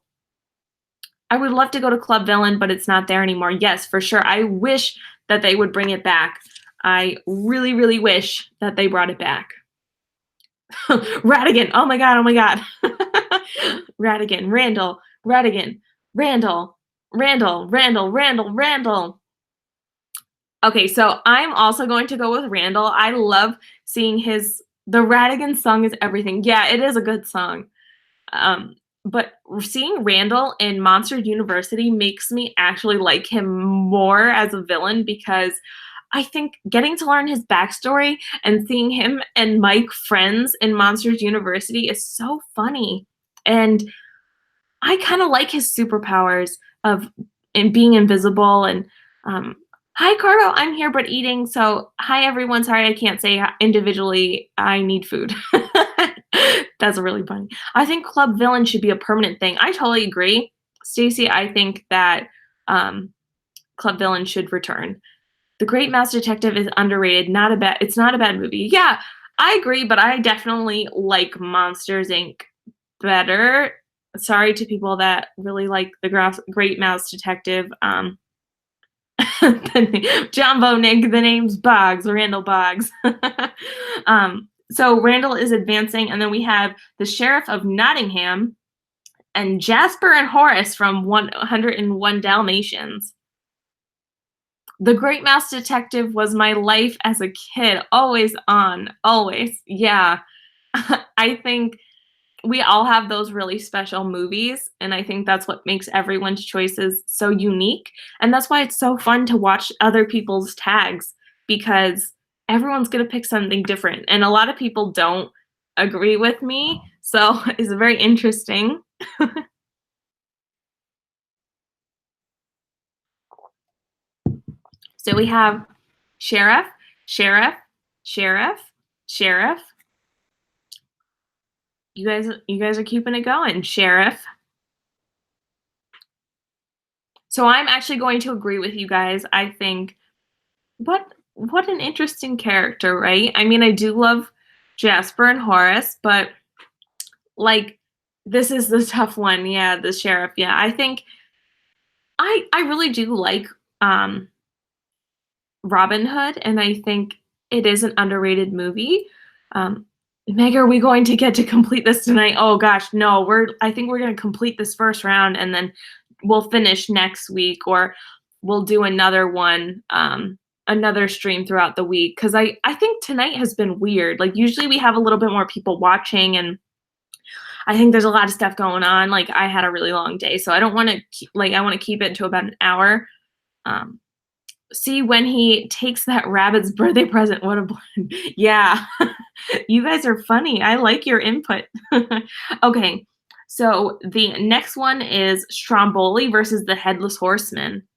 I would love to go to Club Villain, but it's not there anymore. Yes, for sure. I wish that they would bring it back. I really, really wish that they brought it back. Ratigan. Oh my God. Oh my God. Ratigan. Randall. Ratigan. Randall. Randall. Randall. Randall. Randall. Okay, so I'm also going to go with Randall. I love seeing the Ratigan song is everything. Yeah, it is a good song. Um, but seeing Randall in Monster University makes me actually like him more as a villain because I think getting to learn his backstory and seeing him and Mike friends in Monsters University is so funny. And I kind of like his superpowers of being invisible and um, hi Cardo, I'm here but eating. So hi everyone. Sorry I can't say individually. I need food. That's really funny. I think club villain should be a permanent thing. I totally agree, Stacy. I think that um, club villain should return. The Great Mouse Detective is underrated. It's not a bad movie. Yeah, I agree, but I definitely like Monsters Inc. better. Sorry to people that really like the Great Mouse Detective. John Nick, the name's Boggs, Randall Boggs. So Randall is advancing, and then we have the Sheriff of Nottingham and Jasper and Horace from 101 Dalmatians. The Great Mouse Detective was my life as a kid, always on, always. Yeah. I think we all have those really special movies, and I think that's what makes everyone's choices so unique, and that's why it's so fun to watch other people's tags because everyone's gonna pick something different, and a lot of people don't agree with me, so it's very interesting. So we have sheriff, sheriff, sheriff, sheriff. You guys are keeping it going, sheriff. So I'm actually going to agree with you guys. I think what an interesting character, right? I mean, I do love Jasper and Horace, but like this is the tough one. Yeah, the sheriff. Yeah, I think I really do like um Robin Hood, and I think it is an underrated movie. Um, Meg, are we going to get to complete this tonight? Oh gosh, no. I think we're going to complete this first round, and then we'll finish next week, or we'll do another one, another stream throughout the week. Because I think tonight has been weird. Like usually we have a little bit more people watching, and I think there's a lot of stuff going on. Like I had a really long day, so I don't want to I want to keep it to about an hour. Um, See when he takes that rabbit's birthday present. What a blend. Yeah. You guys are funny. I like your input. Okay. So the next one is Stromboli versus the Headless Horseman.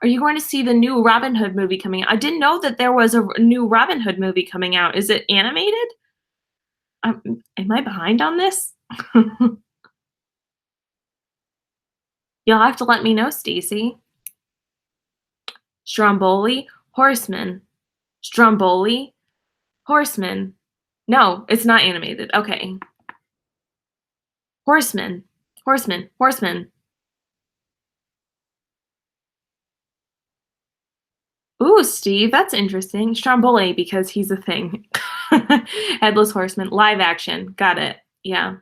Are you going to see the new Robin Hood movie coming out? I didn't know that there was a new Robin Hood movie coming out. Is it animated? Am I behind on this? You'll have to let me know, Stacy. Stromboli, Horseman. Stromboli, Horseman. No, it's not animated. Okay. Horseman. Horseman. Horseman. Ooh, Steve, that's interesting. Stromboli, because he's a thing. Headless Horseman. Live action. Got it. Yeah.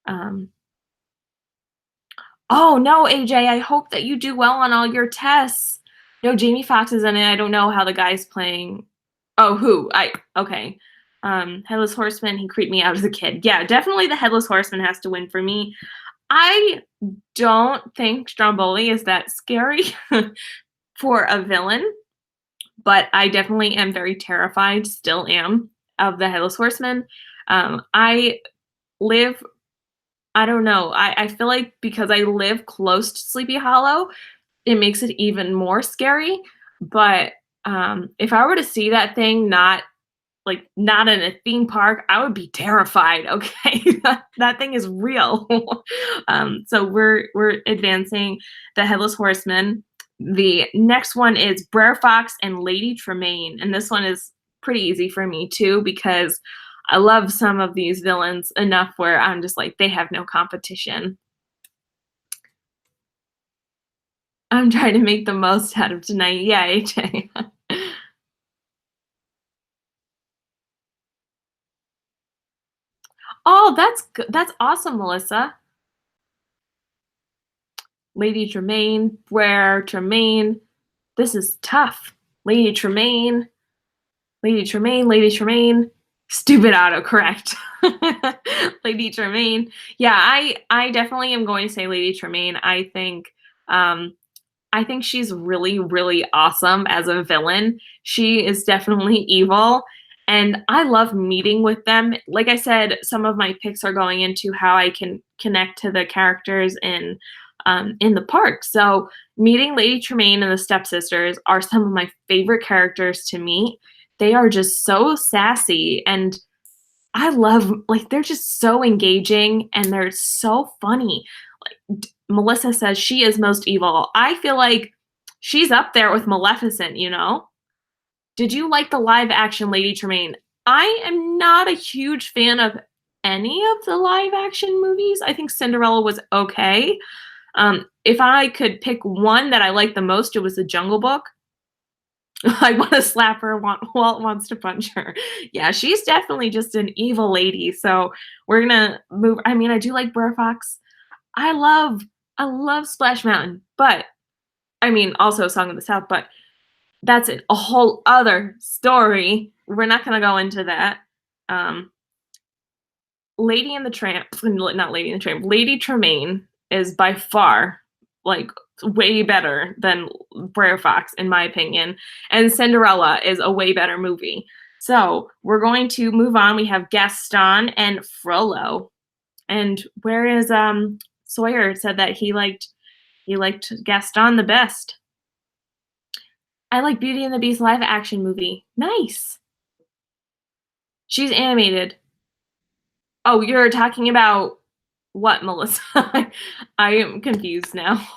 Um, oh, no, AJ, I hope that you do well on all your tests. No, Jamie Foxx is in it. I don't know how the guy's playing. Oh, who? Okay. Headless Horseman, he creeped me out as a kid. Yeah, definitely the Headless Horseman has to win for me. I don't think Stromboli is that scary for a villain, but I definitely am very terrified, still am, of the Headless Horseman. I live, I don't know, I feel like because I live close to Sleepy Hollow, it makes it even more scary. But if I were to see that thing not in a theme park, I would be terrified. Okay, that thing is real. So we're advancing the Headless Horseman. The next one is Brer Fox and Lady Tremaine, and this one is pretty easy for me too because I love some of these villains enough where I'm just like they have no competition. I'm trying to make the most out of tonight. Yeah, AJ. Oh, that's good. That's awesome, Melissa. Lady Tremaine, Brer Tremaine. This is tough. Lady Tremaine, Lady Tremaine, Lady Tremaine. Stupid autocorrect. Lady Tremaine. Yeah, I definitely am going to say Lady Tremaine. Um, I think she's really, really awesome as a villain. She is definitely evil, and I love meeting with them. Like I said, some of my picks are going into how I can connect to the characters in the park. So meeting Lady Tremaine and the stepsisters are some of my favorite characters to meet. They are just so sassy, and I love, like, they're just so engaging and they're so funny. Like, Melissa says she is most evil. I feel like she's up there with Maleficent, you know? Did you like the live action Lady Tremaine? I am not a huge fan of any of the live action movies. I think Cinderella was okay. If I could pick one that I liked the most, it was The Jungle Book. I want to slap her. Walt wants to punch her. Yeah, she's definitely just an evil lady. So we're gonna move. I mean, I do like Brer Fox. I love, I love Splash Mountain, but I mean, also Song of the South. But that's a whole other story. We're not gonna go into that. Um, Lady and the Tramp, not Lady and the Tramp. Lady Tremaine is by far like way better than Brer Fox, in my opinion. And Cinderella is a way better movie. So we're going to move on. We have Gaston and Frollo. And whereas Sawyer said that he liked Gaston the best. I like Beauty and the Beast live action movie. Nice. She's animated. Oh, you're talking about what, Melissa? I am confused now.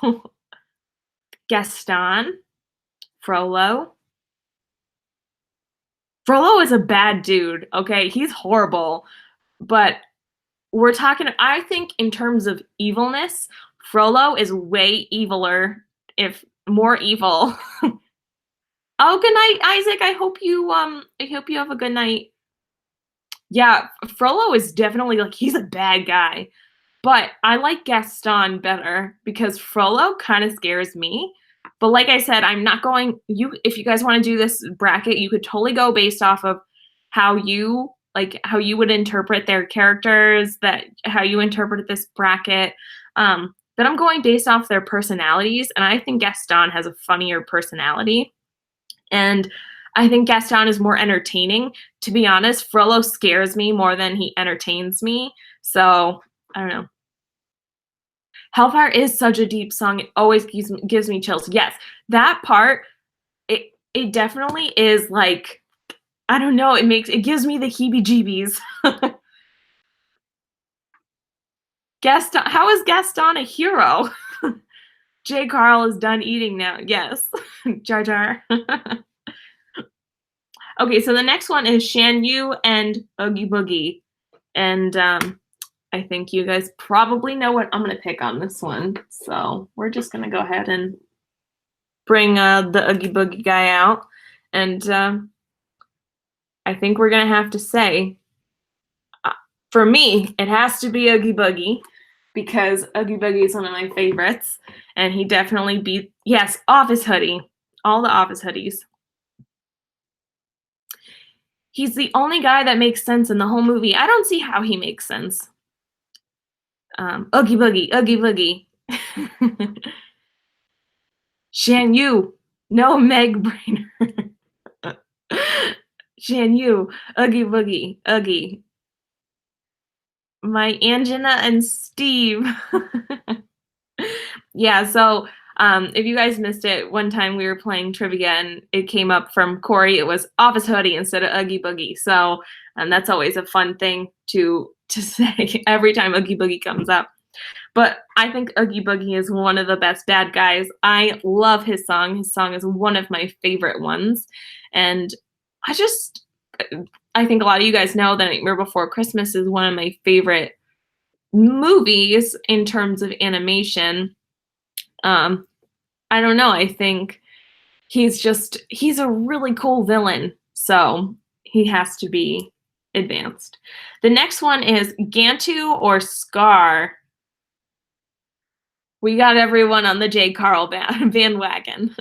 Gaston, Frollo. Frollo is a bad dude, okay? He's horrible. But we're talking, I think, in terms of evilness, Frollo is way eviler, if more evil. Oh, good night, Isaac. I hope you have a good night. Yeah, Frollo is definitely like, he's a bad guy. But I like Gaston better because Frollo kind of scares me. But like I said, I'm not going, if you guys want to do this bracket, you could totally go based off of how you would interpret their characters, that how you interpret this bracket. But I'm going based off their personalities, and I think Gaston has a funnier personality. And I think Gaston is more entertaining. To be honest, Frollo scares me more than he entertains me. So I don't know. Hellfire is such a deep song. It always gives me chills. Yes, that part, it definitely is like, I don't know, it gives me the heebie-jeebies. Gaston, how is Gaston a hero? J. Carl is done eating now. Yes. Jar Jar. Okay, so the next one is Shan Yu and Oogie Boogie. And I think you guys probably know what I'm going to pick on this one. So we're just going to go ahead and bring the Oogie Boogie guy out. And I think we're going to have to say, for me, it has to be Oogie Boogie because Oogie Boogie is one of my favorites. And he definitely beat, yes, Office Hoodie. All the Office Hoodies. He's the only guy that makes sense in the whole movie. I don't see how he makes sense. Oogie Boogie, Oogie Boogie. Shan Yu, no Meg Brainer. Shan Yu, Oogie Boogie, Oogie. My Angina and Steve. Yeah, so if you guys missed it, one time we were playing trivia and it came up from Corey. It was Office Hoodie instead of Oogie Boogie. So that's always a fun thing to say every time Oogie Boogie comes up. But I think Oogie Boogie is one of the best bad guys. I love his song. His song is one of my favorite ones. And I think a lot of you guys know that Nightmare Before Christmas is one of my favorite movies in terms of animation. I don't know. I think he's a really cool villain. So he has to be advanced. The next one is Gantu or Scar. We got everyone on the J. Carl bandwagon.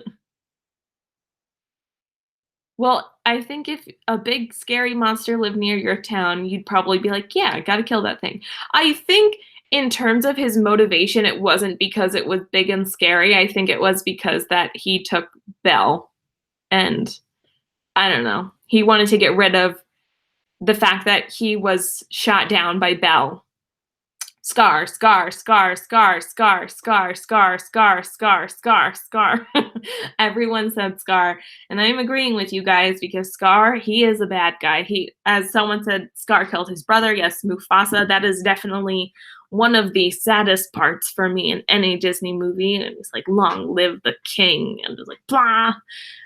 Well, I think if a big scary monster lived near your town, you'd probably be like, "Yeah, I gotta kill that thing." I think in terms of his motivation, it wasn't because it was big and scary. I think it was because that he took Belle, and I don't know. He wanted to get rid of the fact that he was shot down by Belle. Scar, scar, scar, scar, scar, scar, scar, scar, scar, scar, scar. Everyone said Scar, and I'm agreeing with you guys because Scar, he is a bad guy. He, as someone said, Scar killed his brother. Yes, Mufasa. That is definitely one of the saddest parts for me in any Disney movie. And it's like, "Long live the king," and it's like blah.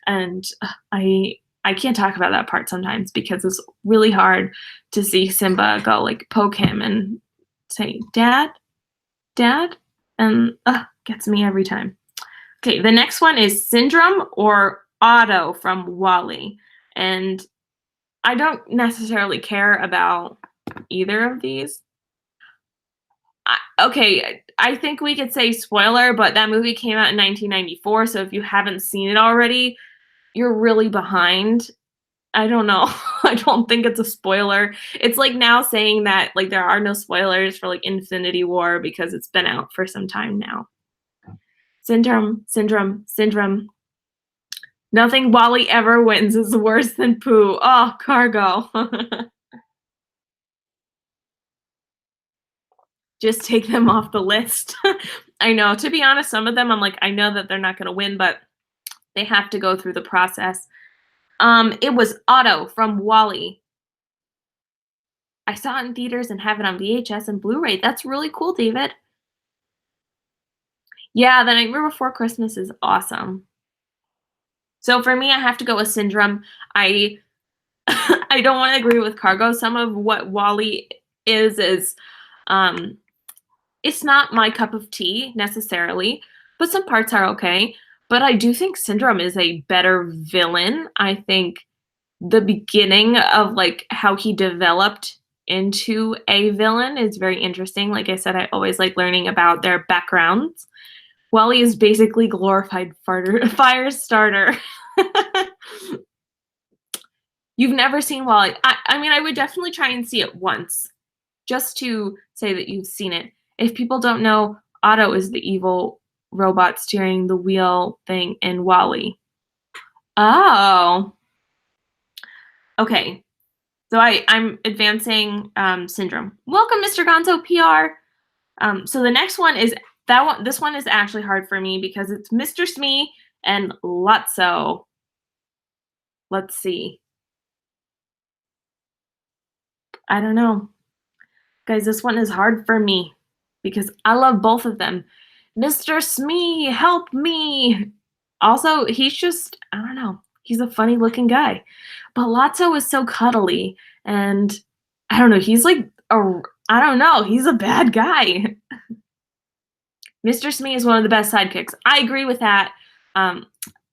And I can't talk about that part sometimes because it's really hard to see Simba go like poke him and say, "Dad, Dad," and gets me every time. Okay, the next one is Syndrome or Otto from Wall-E, and I don't necessarily care about either of these. Okay, I think we could say spoiler, but that movie came out in 1994, so if you haven't seen it already, you're really behind. I don't know. I don't think it's a spoiler. It's like now saying that like there are no spoilers for like Infinity War because it's been out for some time now. Syndrome, syndrome, syndrome. Nothing Wally ever wins is worse than poo. Oh, Cargo. Just take them off the list. I know. To be honest, some of them I'm like, I know that they're not going to win, but they have to go through the process. It was Otto from Wall-E. I saw it in theaters and have it on VHS and Blu-ray. That's really cool, David. Yeah, The Nightmare Before Christmas is awesome. So for me, I have to go with Syndrome. I I don't want to agree with Cargo. Some of what Wall-E is it's not my cup of tea necessarily, but some parts are okay. But I do think Syndrome is a better villain. I think the beginning of like how he developed into a villain is very interesting. Like I said, I always like learning about their backgrounds. Wally is basically glorified fire starter. You've never seen Wally. I mean, I would definitely try and see it once just to say that you've seen it. If people don't know, Otto is the evil robot steering the wheel thing in Wally. Oh. Okay. So I'm advancing Syndrome. Welcome, Mr. Gonzo PR. So the next one is that one. This one is actually hard for me because it's Mr. Smee and Lotso. Let's see. I don't know. Guys, this one is hard for me because I love both of them. Mr. Smee, help me. Also, he's just, I don't know, he's a funny looking guy. But Lotso is so cuddly and I don't know, he's like I don't know, he's a bad guy. Mr. Smee is one of the best sidekicks. I agree with that.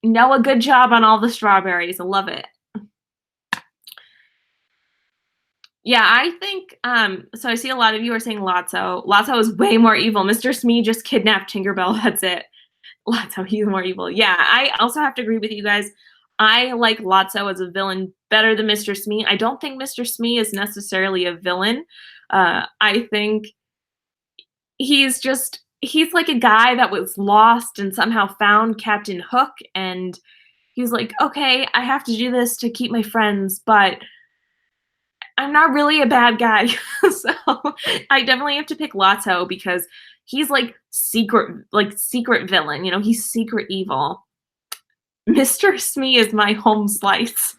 Noah, good job on all the strawberries. I love it. Yeah, I think, so I see a lot of you are saying Lotso. Lotso is way more evil. Mr. Smee just kidnapped Tinkerbell, that's it. Lotso, he's more evil. Yeah, I also have to agree with you guys. I like Lotso as a villain better than Mr. Smee. I don't think Mr. Smee is necessarily a villain. I think he's like a guy that was lost and somehow found Captain Hook, and he's like, okay, I have to do this to keep my friends, but I'm not really a bad guy. So I definitely have to pick Lotso because he's like secret villain, you know, he's secret evil. Mr. Smee is my home slice.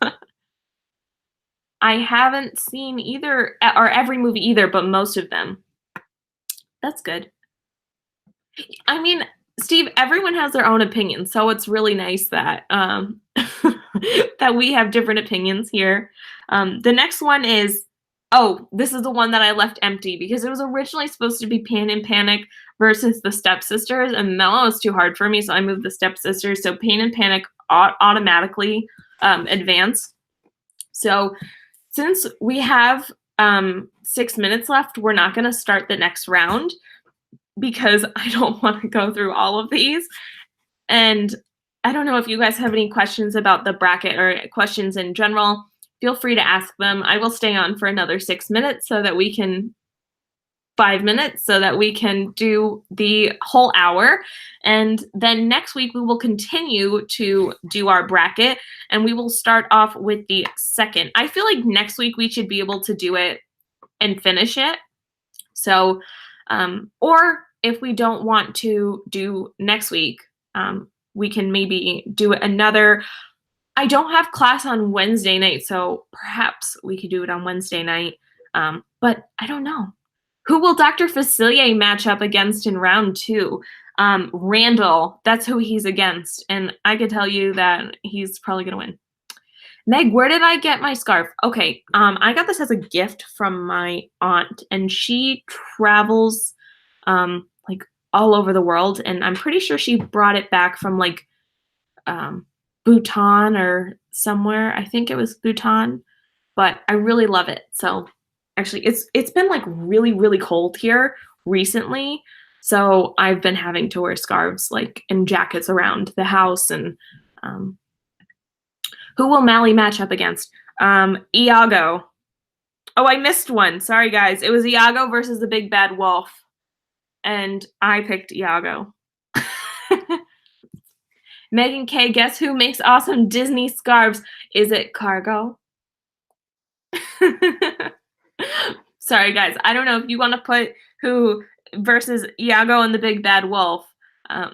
I haven't seen either or every movie either, but most of them. That's good. I mean, Steve, everyone has their own opinion, so it's really nice that that we have different opinions here. The next one is, oh, this is the one that I left empty because it was originally supposed to be Pan and Panic versus the Stepsisters, and that one was too hard for me, so I moved the Stepsisters. So Pan and Panic automatically advance. So since we have 6 minutes left, we're not going to start the next round because I don't want to go through all of these. And I don't know if you guys have any questions about the bracket or questions in general. Feel free to ask them. I will stay on for another 6 minutes so that we can 5 minutes so that we can do the whole hour. And then next week we will continue to do our bracket, and we will start off with the second. I feel like next week we should be able to do it and finish it. So, or if we don't want to do next week, we can maybe do another. I don't have class on Wednesday night, so perhaps we could do it on Wednesday night. But I don't know. Who will Dr. Facilier match up against in round 2? Randall, that's who he's against. And I could tell you that he's probably going to win. Meg, where did I get my scarf? Okay, I got this as a gift from my aunt, and she travels like all over the world, and I'm pretty sure she brought it back from like Bhutan or somewhere. I think it was Bhutan, but I really love it. So actually, it's been like really cold here recently, so I've been having to wear scarves like and jackets around the house. And who will Mally match up against? Iago. Oh, I missed one. Sorry, guys. It was Iago versus the Big Bad Wolf, and I picked Iago. Megan K, guess who makes awesome Disney scarves? Is it Cargo? Sorry, guys. I don't know if you want to put who versus Iago and the Big Bad Wolf.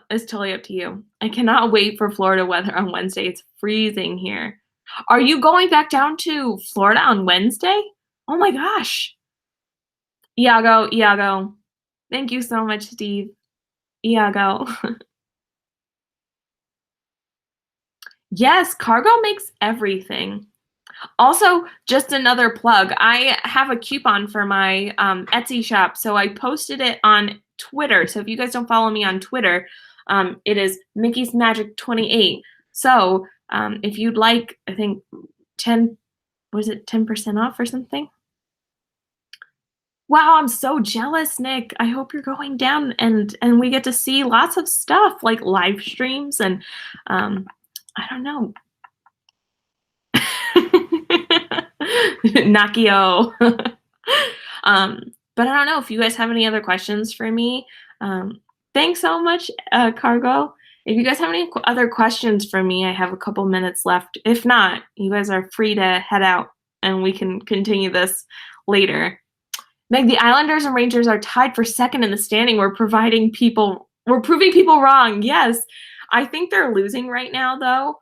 It's totally up to you. I cannot wait for Florida weather on Wednesday. It's freezing here. Are you going back down to Florida on Wednesday? Oh my gosh. Iago. Thank you so much, Steve. Iago. Yes, Cargo makes everything. Also, just another plug, I have a coupon for my Etsy shop, so I posted it on Twitter. So if you guys don't follow me on Twitter, it is Mickey's Magic 28. So if you'd like, I think 10% off or something? Wow, I'm so jealous, Nick. I hope you're going down and we get to see lots of stuff like live streams and I don't know. Nakio. But I don't know if you guys have any other questions for me. Thanks so much, Cargo. If you guys have any other questions for me, I have a couple minutes left. If not, you guys are free to head out and we can continue this later. Meg, the Islanders and Rangers are tied for second in the standing. We're proving people wrong. Yes. I think they're losing right now, though.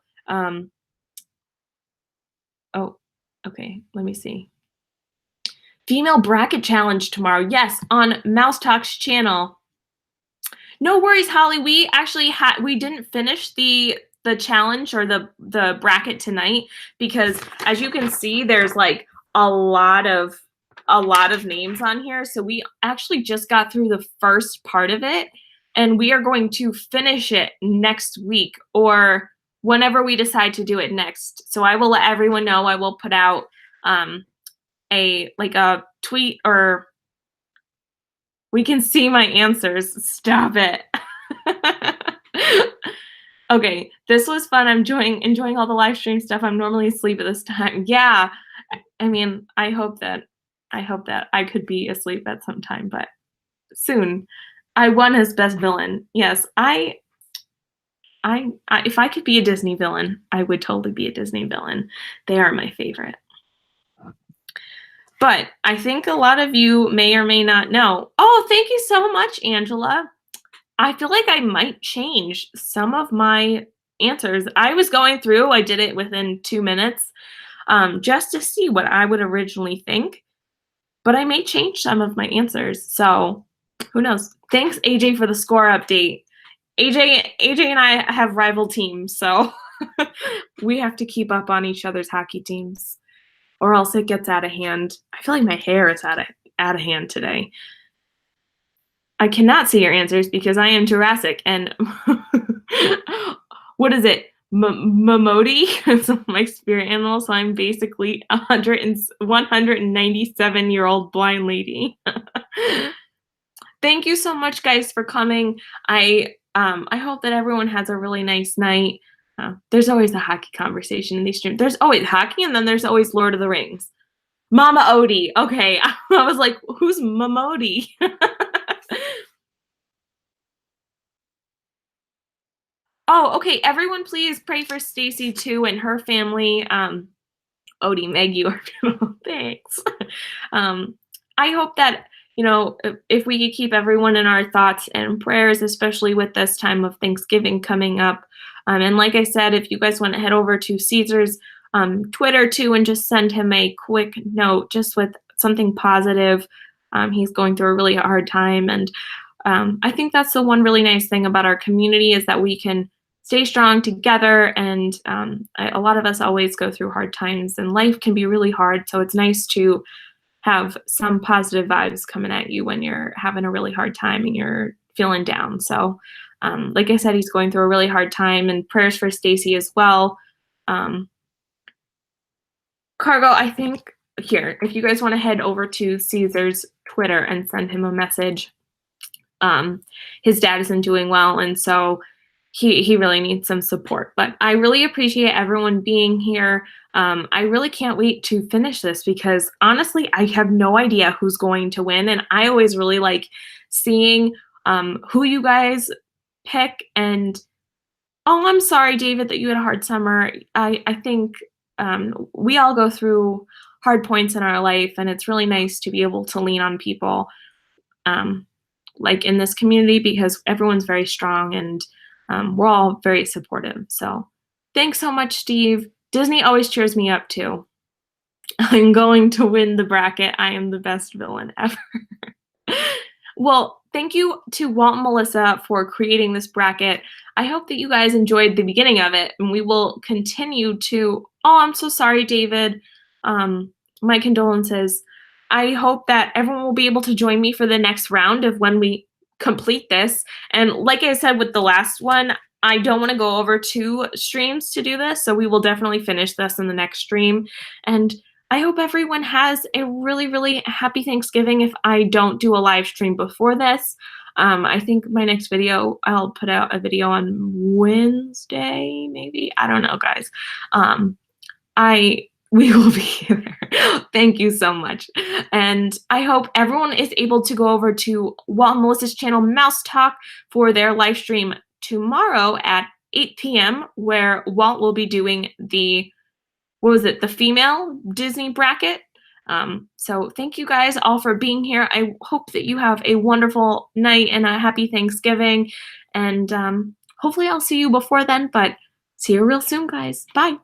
Oh, okay. Let me see. Female bracket challenge tomorrow. Yes, on Mouse Talk's channel. No worries, Holly. We actually we didn't finish the challenge or the bracket tonight because, as you can see, there's like a lot of names on here. So we actually just got through the first part of it, and we are going to finish it next week or whenever we decide to do it next. So I will let everyone know. I will put out a tweet, or we can see my answers. Stop it. Okay, this was fun. I'm enjoying all the live stream stuff. I'm normally asleep at this time. Yeah, I mean, I hope that I could be asleep at some time, but soon. I won as best villain. Yes, I if I could be a Disney villain, I would totally be a Disney villain. They are my favorite. But I think a lot of you may or may not know. Oh, thank you so much, Angela. I feel like I might change some of my answers. I was going through, I did it within 2 minutes, just to see what I would originally think. But I may change some of my answers. So who knows? Thanks, AJ, for the score update. AJ and I have rival teams, so we have to keep up on each other's hockey teams, or else it gets out of hand. I feel like my hair is out of hand today. I cannot see your answers because I am Jurassic, and what is it? Mamodi? It's my spirit animal, so I'm basically a 197-year-old blind lady. Thank you so much, guys, for coming. I hope that everyone has a really nice night. There's always a hockey conversation in these streams. There's always hockey, and then there's always Lord of the Rings. Mama Odie. Okay, I was like, who's Mama Odie? Oh, okay. Everyone, please pray for Stacy too and her family. Odie, Meg, you are thanks. um, I hope that if we could keep everyone in our thoughts and prayers, especially with this time of Thanksgiving coming up. And like I said, if you guys want to head over to Caesar's Twitter too and just send him a quick note, just with something positive. He's going through a really hard time, and I think that's the one really nice thing about our community is that we can stay strong together. And a lot of us always go through hard times, and life can be really hard. So it's nice to have some positive vibes coming at you when you're having a really hard time and you're feeling down. So, like I said, he's going through a really hard time, and prayers for Stacy as well. Cargo, I think here, if you guys want to head over to Caesar's Twitter and send him a message, his dad isn't doing well, and so he really needs some support. But I really appreciate everyone being here. I really can't wait to finish this because honestly, I have no idea who's going to win, and I always really like seeing who you guys pick. And oh, I'm sorry, David, that you had a hard summer. I think we all go through hard points in our life, and it's really nice to be able to lean on people like in this community because everyone's very strong and we're all very supportive. So thanks so much, Steve. Disney always cheers me up too. I'm going to win the bracket. I am the best villain ever. Well, thank you to Walt and Melissa for creating this bracket. I hope that you guys enjoyed the beginning of it, and we will continue to. Oh, I'm so sorry, David. My condolences. I hope that everyone will be able to join me for the next round of when we complete this. And like I said with the last one, I don't want to go over 2 streams to do this, so we will definitely finish this in the next stream. And I hope everyone has a really, really happy Thanksgiving if I don't do a live stream before this. I think my next video, I'll put out a video on Wednesday, maybe. I don't know, guys. We will be here. Thank you so much. And I hope everyone is able to go over to Walt and Melissa's channel, Mouse Talk, for their live stream tomorrow at 8 p.m., where Walt will be doing the female Disney bracket. So thank you guys all for being here. I hope that you have a wonderful night and a happy Thanksgiving. And hopefully I'll see you before then, but see you real soon, guys. Bye.